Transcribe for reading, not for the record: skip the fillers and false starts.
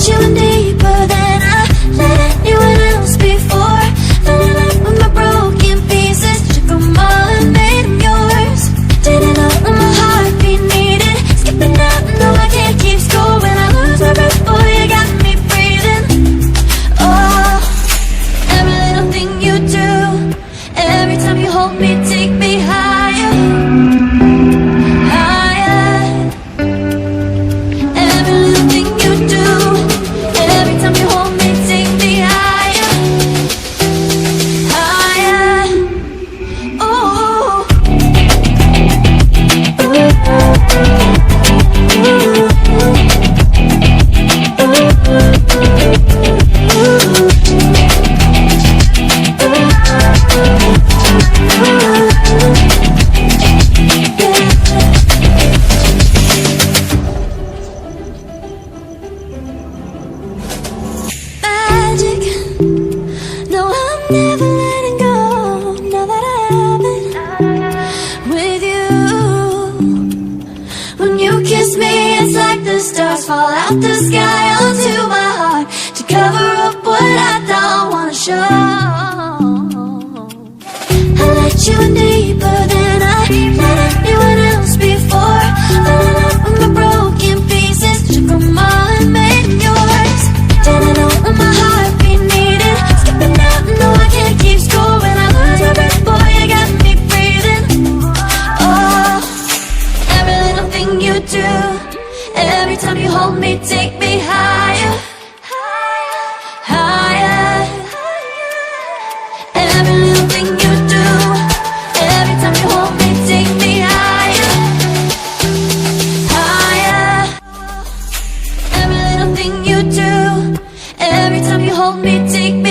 let you in deeper than I let anyone else before. Filling up with my broken pieces, took them all and made them yours. Didn't know that my heartbeat needed skipping out, no I can't keep score. When I lose my breath, boy, you got me breathing. Oh, every little thing you do, every time you hold me, take me higher, higher. Every little thing you do, every time you hold me, take me higher, higher. Oh, magic. No, I'm never letting go. Now that I have it with you. When you kiss me, it's like the stars fall out the sky onto my heart to cover up what I don't wanna show. I let you in deeper than I let anyone else before. Filling up with my broken pieces, took them all and made them yours. Didn't know what my heartbeat needed skipping out, no I can't keep score. When I lose my breath, boy, you got me breathing. Oh, every little thing you do, every time you hold me, take me higher, higher. Every little thing you do, every time you hold me, take me higher, higher. Every little thing you do, every time you hold me, take me